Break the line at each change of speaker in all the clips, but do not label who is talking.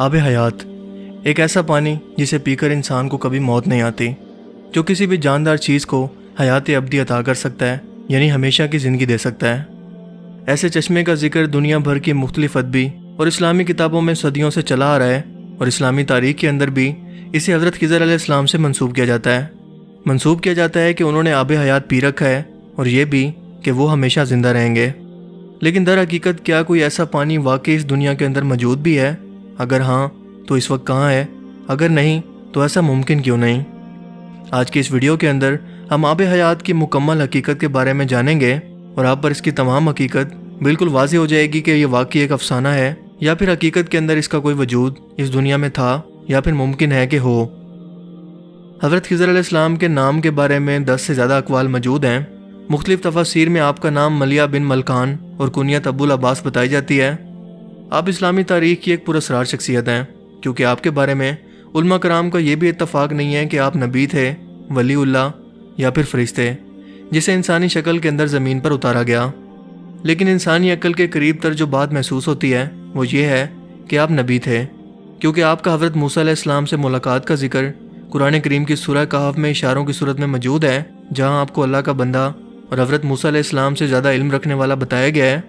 आब हयात एक ऐसा पानी जिसे पीकर इंसान को कभी मौत नहीं आती, जो किसी भी जानदार चीज़ को हयात अब्दी अता कर सकता है, यानी हमेशा की ज़िंदगी दे सकता है। ऐसे चश्मे का जिक्र दुनिया भर की मुख्तलिफ अदबी और इस्लामी किताबों में सदियों से चला आ रहा है, और इस्लामी तारीख के अंदर भी इसे हज़रत खिज़र अलैहिस्सलाम से मंसूब किया जाता है। मंसूब किया जाता है कि उन्होंने आब हयात पी रखा है, और ये भी कि वो हमेशा ज़िंदा रहेंगे। लेकिन दर हकीकत क्या कोई ऐसा पानी वाकई इस दुनिया के अंदर मौजूद भी है? अगर हाँ तो इस वक्त कहाँ है? अगर नहीं तो ऐसा मुमकिन क्यों नहीं? आज की इस वीडियो के अंदर हम आब हयात की मुकम्मल हकीकत के बारे में जानेंगे, और आप पर इसकी तमाम हकीकत बिल्कुल वाज़ेह हो जाएगी कि ये वाकई एक अफसाना है या फिर हकीकत के अंदर इसका कोई वजूद इस दुनिया में था या फिर मुमकिन है कि हो। हज़रत खिज़र अलैहिस्सलाम के नाम के बारे में 10 से ज़्यादा अक़वाल मौजूद हैं। मुख्तलिफ तफासीर में आपका नाम मलिया बिन मलकान और कुनियत अबुल अब्बास बताई जाती है। आप इस्लामी तारीख की एक पुरअसरार शख्सियत हैं, क्योंकि आपके बारे में उलमा कराम का ये भी इत्तफाक नहीं है कि आप नबी थे, वलीउल्लाह या फिर फरिश्ते जिसे इंसानी शक्ल के अंदर ज़मीन पर उतारा गया। लेकिन इंसानी अक्ल के करीब तर जो बात महसूस होती है वो ये है कि आप नबी थे, क्योंकि आपका हज़रत मूसा अलैहिस्सलाम से मुलाकात का जिक्र कुरान करीम की सूरह कहफ में इशारों की सूरत में मौजूद है, जहाँ आपको अल्लाह का बंदा और हज़रत मूसा अलैहिस्सलाम से ज़्यादा इल्म रखने वाला बताया गया है।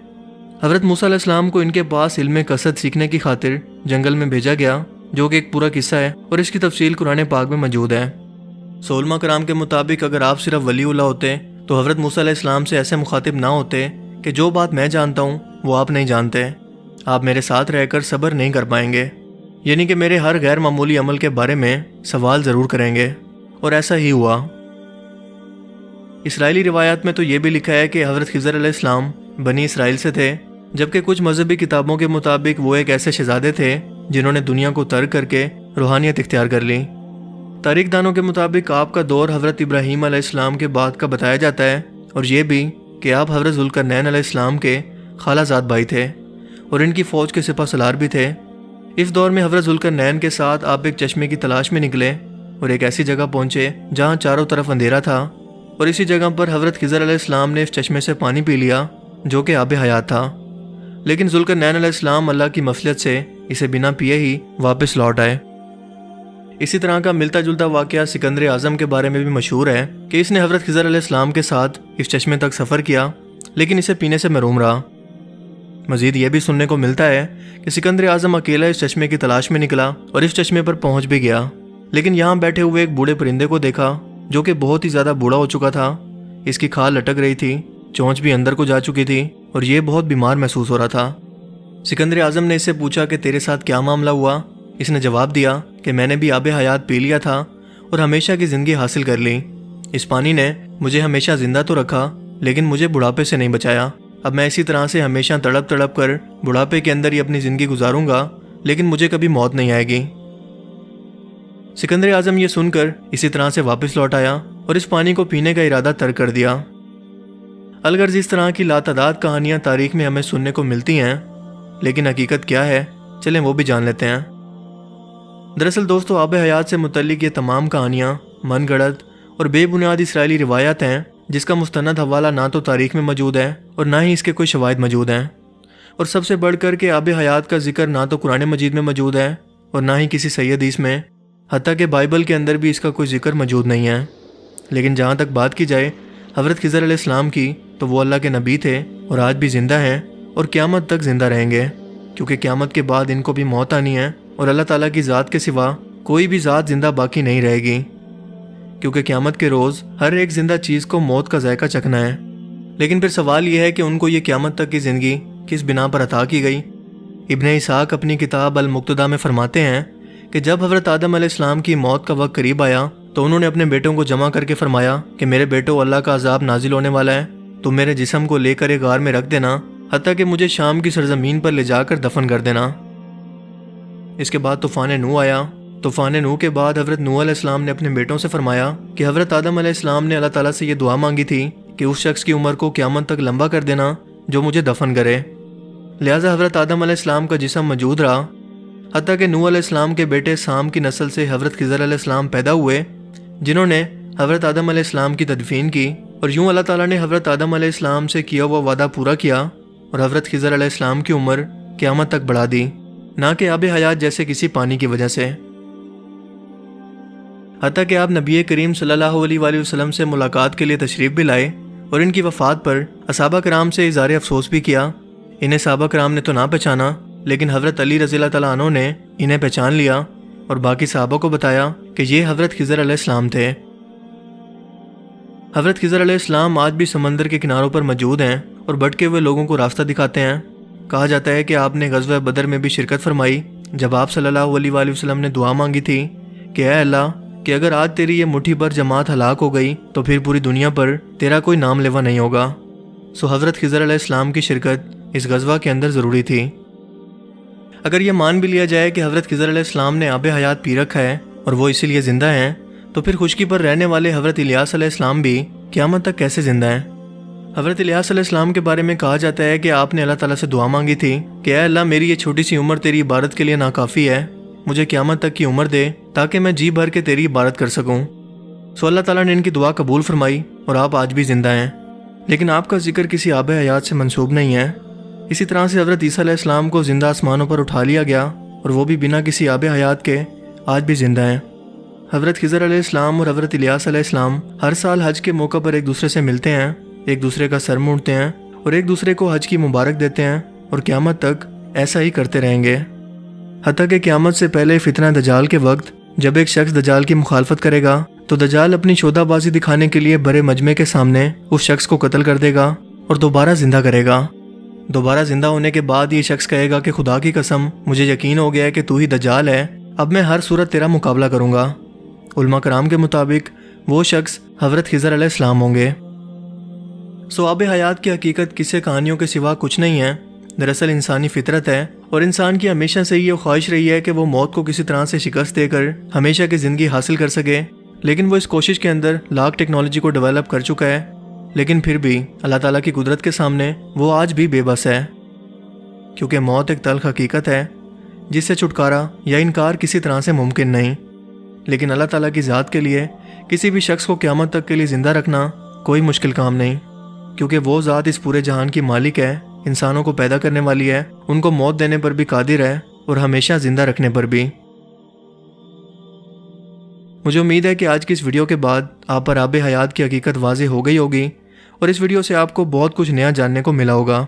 हज़रत मूसा अलैहिस्सलाम को इनके पास इल्म कसरत सीखने की खातिर जंगल में भेजा गया, जो कि एक पूरा किस्सा है और इसकी तफसील कुरान पाक में मौजूद है। उलमा कराम के मुताबिक अगर आप सिर्फ वलीउल्लाह होते तो हज़रत मूसा अलैहिस्सलाम से ऐसे मुखातिब ना होते कि जो बात मैं जानता हूँ वो आप नहीं जानते, आप मेरे साथ रहकर सब्र नहीं कर पाएंगे, यानी कि मेरे हर गैर मामूली अमल के बारे में सवाल ज़रूर करेंगे। और ऐसा ही हुआ। इसराइली रिवायात में तो ये भी लिखा है कि हज़रत खिज़र अलैहिस्सलाम बनी इसराइल से थे, जबकि कुछ मजहबी किताबों के मुताबिक वो एक ऐसे शहजादे थे जिन्होंने दुनिया को तर्क करके रूहानियत इख्तियार कर ली। तारीख दानों के मुताबिक आपका दौर हज़रत इब्राहीम अलैहिस्सलाम के बाद का बताया जाता है, और ये भी कि आप हज़रत ज़ुल्करनैन अलैहिस्सलाम के खालाजाद भाई थे और इनकी फ़ौज के सिपह सलार भी थे। इस दौर में हज़रत ज़ुल्करनैन के साथ आप एक चश्मे की तलाश में निकले और एक ऐसी जगह पहुँचे जहाँ चारों तरफ अंधेरा था, और इसी जगह पर हज़रत खिज़र अलैहिस्सलाम ने इस चश्मे से पानी पी लिया जो कि आब हयात था। लेकिन ज़ुल्करनैन अलैहिस्सलाम अल्लाह की मसलियत से इसे बिना पिए ही वापस लौट आए। इसी तरह का मिलता जुलता वाक़या सिकंदर आज़म के बारे में भी मशहूर है कि इसने हज़रत खिज़र अलैहिस्सलाम के साथ इस चश्मे तक सफ़र किया, लेकिन इसे पीने से महरूम रहा। मज़ीद ये भी सुनने को मिलता है कि सिकंदर आज़म अकेला इस चश्मे की तलाश में निकला और इस चश्मे पर पहुँच भी गया, लेकिन यहाँ बैठे हुए एक बूढ़े परिंदे को देखा जो कि बहुत ही ज़्यादा बूढ़ा हो चुका था। इसकी खाल लटक रही थी, चोंच भी अंदर को जा चुकी थी और ये बहुत बीमार महसूस हो रहा था। सिकंदर आज़म ने इससे पूछा कि तेरे साथ क्या मामला हुआ? इसने जवाब दिया कि मैंने भी आब हयात पी लिया था और हमेशा की ज़िंदगी हासिल कर ली। इस पानी ने मुझे हमेशा ज़िंदा तो रखा, लेकिन मुझे बुढ़ापे से नहीं बचाया। अब मैं इसी तरह से हमेशा तड़प तड़प कर बुढ़ापे के अंदर ही अपनी ज़िंदगी गुजारूंगा, लेकिन मुझे कभी मौत नहीं आएगी। सिकंदर आज़म ये सुनकर इसी तरह से वापस लौट आया और इस पानी को पीने का इरादा तर्क कर दिया। अलगर्ज इस तरह की लातादाद कहानियाँ तारीख में हमें सुनने को मिलती हैं, लेकिन हकीकत क्या है, चलें वो भी जान लेते हैं। दरअसल दोस्तों, आब हयात से मुतल्लिक ये तमाम कहानियाँ मनगढ़ंत और बेबुनियाद इसराइली रिवायत हैं, जिसका मुस्तनद हवाला ना तो तारीख में मौजूद है और ना ही इसके कोई शवाहिद मौजूद हैं। और सबसे बढ़कर के आब हयात का जिक्र ना तो कुरान मजीद में मौजूद है और ना ही किसी सही हदीस में, हत्ता कि बाइबल के अंदर भी इसका कोई जिक्र मौजूद नहीं है। लेकिन जहाँ तक बात की जाए हज़रत खिज़र अलैहिस्सलाम की, तो वो अल्लाह के नबी थे और आज भी ज़िंदा हैं और क़यामत तक ज़िंदा रहेंगे, क्योंकि क़यामत के बाद इनको भी मौत आनी है और अल्लाह ताला की ज़ात के सिवा कोई भी ज़ात ज़िंदा बाकी नहीं रहेगी, क्योंकि क़यामत के रोज़ हर एक ज़िंदा चीज़ को मौत का जायका चखना है। लेकिन फिर सवाल यह है कि उनको ये क़यामत तक की ज़िंदगी किस बिना पर अता की गई? इब्न इसाक अपनी किताब अल-मुक़्तदा में फरमाते हैं कि जब हज़रत आदम अलैहिस्सलाम की मौत का वक्त करीब आया तो उन्होंने अपने बेटों को जमा करके फरमाया कि मेरे बेटों, अल्लाह का अज़ाब नाजिल होने वाला है, तुम मेरे जिस्म को लेकर एक गार में रख देना, हत्ता कि मुझे शाम की सरजमीन पर ले जाकर दफन कर देना। इसके बाद तूफ़ान नूह आया। तूफ़ान नूह के बाद हज़रत नूह अलैहिस्सलाम ने अपने बेटों से फरमाया कि हज़रत आदम अलैहिस्सलाम ने अल्लाह ताला से ये दुआ मांगी थी कि उस शख्स की उम्र को क़यामत तक लंबा कर देना जो मुझे दफन करे। लिहाजा हज़रत आदम अलैहिस्सलाम का जिस्म मौजूद रहा, हत्ता कि नूह अलैहिस्सलाम के बेटे साम की नस्ल से हज़रत खिज़र अलैहिस्सलाम पैदा हुए, जिन्होंने हज़रत आदम अलैहिस्सलाम की तदफीन की। और यूँ अल्लाह ताला ने हज़रत आदम अलैहिस्सलाम से किया हुआ वादा पूरा किया और हज़रत खिज़र अलैहिस्सलाम की उम्र क़यामत तक बढ़ा दी। نہ کہ آب حیات جیسے کسی پانی کی وجہ سے۔ حتیٰ کہ آپ نبی کریم صلی اللہ علیہ وآلہ وسلم سے ملاقات کے لیے تشریف بھی لائے اور ان کی وفات پر صحابہ کرام سے اظہار افسوس بھی کیا۔ انہیں صحابہ کرام نے تو نہ پہچانا، لیکن حضرت علی رضی اللہ تعالیٰ عنہ نے انہیں پہچان لیا اور باقی صحابہ کو بتایا کہ یہ حضرت خضر علیہ السلام تھے۔ حضرت خضر علیہ السلام آج بھی سمندر کے کناروں پر موجود ہیں اور بھٹکے ہوئے لوگوں کو راستہ دکھاتے ہیں۔ کہا جاتا ہے کہ آپ نے غزوہ بدر میں بھی شرکت فرمائی، جب آپ صلی اللہ علیہ وآلہ وسلم نے دعا مانگی تھی کہ اے اللہ کہ اگر آج تیری یہ مٹھی بھر جماعت ہلاک ہو گئی تو پھر پوری دنیا پر تیرا کوئی نام لیوا نہیں ہوگا۔ سو حضرت خضر علیہ السلام کی شرکت اس غزوہ کے اندر ضروری تھی۔ اگر یہ مان بھی لیا جائے کہ حضرت خضر علیہ السلام نے آب حیات پی رکھا ہے اور وہ اسی لیے زندہ ہیں، تو پھر خشکی پر رہنے والے حضرت الیاس علیہ السلام بھی قیامت تک کیسے زندہ ہیں؟ حضرت الیاس علیہ السلام کے بارے میں کہا جاتا ہے کہ آپ نے اللہ تعالیٰ سے دعا مانگی تھی کہ اے اللہ میری یہ چھوٹی سی عمر تیری عبادت کے لیے ناکافی ہے، مجھے قیامت تک کی عمر دے تاکہ میں جی بھر کے تیری عبادت کر سکوں۔ سو اللہ تعالیٰ نے ان کی دعا قبول فرمائی اور آپ آج بھی زندہ ہیں، لیکن آپ کا ذکر کسی آب حیات سے منسوب نہیں ہے۔ اسی طرح سے حضرت عیسیٰ علیہ السلام کو زندہ آسمانوں پر اٹھا لیا گیا اور وہ بھی بنا کسی آب حیات کے آج بھی زندہ ہیں۔ حضرت خضر علیہ السلام اور حضرت الیاس علیہ السلام ہر سال حج کے موقع پر ایک دوسرے سے ملتے ہیں، ایک دوسرے کا سر مونڈتے ہیں اور ایک دوسرے کو حج کی مبارک دیتے ہیں اور قیامت تک ایسا ہی کرتے رہیں گے، حتیٰ کہ قیامت سے پہلے فتنہ دجال کے وقت جب ایک شخص دجال کی مخالفت کرے گا تو دجال اپنی شودہ بازی دکھانے کے لیے بڑے مجمع کے سامنے اس شخص کو قتل کر دے گا اور دوبارہ زندہ کرے گا۔ دوبارہ زندہ ہونے کے بعد یہ شخص کہے گا کہ خدا کی قسم مجھے یقین ہو گیا ہے کہ تو ہی دجال ہے، اب میں ہر صورت تیرا مقابلہ کروں گا۔ علماء کرام کے مطابق وہ شخص حضرت خضر علیہ السلام ہوں گے۔ سو آب حیات کی حقیقت قصے کہانیوں کے سوا کچھ نہیں ہے، دراصل انسانی فطرت ہے اور انسان کی ہمیشہ سے یہ خواہش رہی ہے کہ وہ موت کو کسی طرح سے شکست دے کر ہمیشہ کی زندگی حاصل کر سکے، لیکن وہ اس کوشش کے اندر لاکھ ٹیکنالوجی کو ڈیولپ کر چکا ہے، لیکن پھر بھی اللہ تعالیٰ کی قدرت کے سامنے وہ آج بھی بے بس ہے، کیونکہ موت ایک تلخ حقیقت ہے جس سے چھٹکارا یا انکار کسی طرح سے ممکن نہیں۔ لیکن اللہ تعالیٰ کی ذات کے لیے کسی بھی شخص کو قیامت تک کے لیے زندہ رکھنا کوئی مشکل کام نہیں، کیونکہ وہ ذات اس پورے جہان کی مالک ہے، انسانوں کو پیدا کرنے والی ہے، ان کو موت دینے پر بھی قادر ہے اور ہمیشہ زندہ رکھنے پر بھی۔ مجھے امید ہے کہ آج کی اس ویڈیو کے بعد آپ پر آب حیات کی حقیقت واضح ہو گئی ہوگی اور اس ویڈیو سے آپ کو بہت کچھ نیا جاننے کو ملا ہوگا۔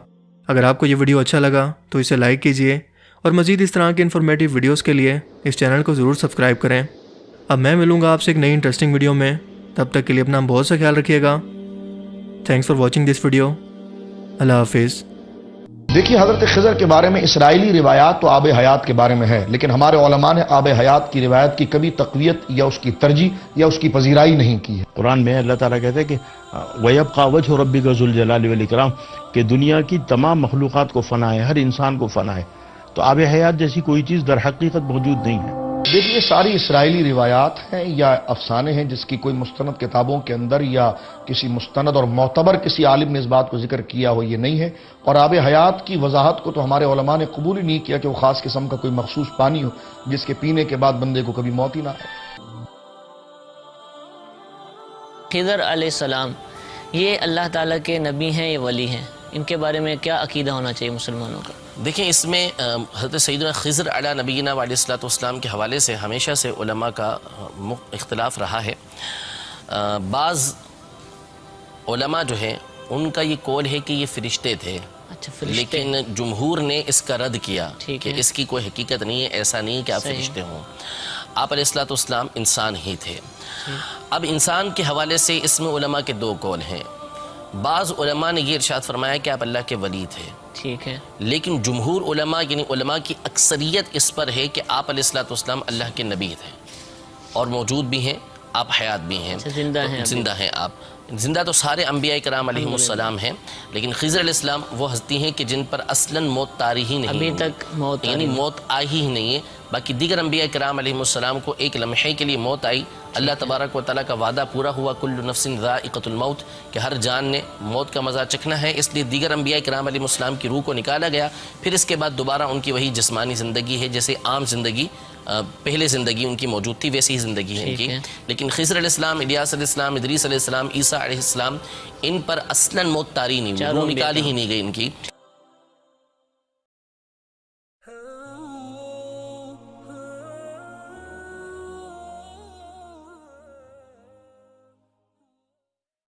اگر آپ کو یہ ویڈیو اچھا لگا تو اسے لائک کیجئے اور مزید اس طرح کے انفارمیٹیو ویڈیوز کے لیے اس چینل کو ضرور سبسکرائب کریں۔ اب میں ملوں گا آپ سے ایک نئی انٹرسٹنگ ویڈیو میں، تب تک کے لیے اپنا بہت سا خیال رکھیے گا۔ Thanks for watching this video. اللہ حافظ۔
دیکھیے حضرت خضر کے بارے میں اسرائیلی روایات تو آب حیات کے بارے میں ہے، لیکن ہمارے علماء نے آب حیات کی روایت کی کبھی تقویت یا اس کی ترجیح یا اس کی پذیرائی نہیں کی ہے۔
قرآن میں اللہ تعالیٰ کہتے ہیں کہ وَيَبْقَى وَجْهُ رَبِّكَ ذُو الْجَلَالِ وَالْإِكْرَامِ کہ دنیا کی تمام مخلوقات کو فنا ہے، ہر انسان کو فنا ہے، تو آب حیات جیسی کوئی چیز در حقیقت موجود نہیں ہے۔
دیکھیے ساری اسرائیلی روایات ہیں یا افسانے ہیں جس کی کوئی مستند کتابوں کے اندر یا کسی مستند اور معتبر کسی عالم نے اس بات کو ذکر کیا ہو یہ نہیں ہے، اور آب حیات کی وضاحت کو تو ہمارے علماء نے قبول ہی نہیں کیا کہ وہ خاص قسم کا کوئی مخصوص پانی ہو جس کے پینے کے بعد بندے کو کبھی موت ہی نہ آئے۔
خضر علیہ السلام یہ اللہ تعالیٰ کے نبی ہیں، یہ ولی ہیں، ان کے بارے میں کیا عقیدہ ہونا چاہیے مسلمانوں کا؟
دیکھیں اس میں حضرت سیدنا خضر علی نبینا علیہ السلام کے حوالے سے ہمیشہ سے علماء کا اختلاف رہا ہے۔ بعض علماء جو ہیں ان کا یہ قول ہے کہ یہ فرشتے تھے، لیکن جمہور نے اس کا رد کیا کہ اس کی کوئی حقیقت نہیں ہے، ایسا نہیں کہ آپ فرشتے ہوں، آپ علیہ السلام انسان ہی تھے۔ اب انسان کے حوالے سے اس میں علماء کے دو قول ہیں۔ بعض علماء نے یہ ارشاد فرمایا کہ آپ اللہ کے ولی تھے،
ٹھیک ہے،
لیکن جمہور علماء یعنی علماء کی اکثریت اس پر ہے کہ آپ علیہ السلام اللہ کے نبی تھے اور موجود بھی ہیں، آپ حیات بھی ہیں، زندہ ہیں آپ۔ زندہ تو سارے انبیاء کرام علیہ السلام ہیں، لیکن خضر علیہ السلام وہ ہستی ہیں کہ جن پر اصلاً موت طاری ہی نہیں،
ابھی تک موت
یعنی موت آئی ہی نہیں ہے۔ باقی دیگر انبیاء کرام علیہ السلام کو ایک لمحے کے لیے موت آئی، اللہ تبارک و تعالیٰ کا وعدہ پورا ہوا، کل نفس ذائقۃ الموت، کہ ہر جان نے موت کا مزہ چکھنا ہے، اس لیے دیگر انبیاء کرام علیہ السلام کی روح کو نکالا گیا، پھر اس کے بعد دوبارہ ان کی وہی جسمانی زندگی ہے، جیسے عام زندگی پہلے زندگی ان کی موجود تھی ویسی ہی زندگی ہے ان کی۔ لیکن خضر علیہ السلام، الیاس علیہ السلام، ادریس علیہ السلام، عیسیٰ علیہ السلام، ان پر اصلاً موت طاری نہیں ہوئی، روح نکالی ہی نہیں گئی ان کی۔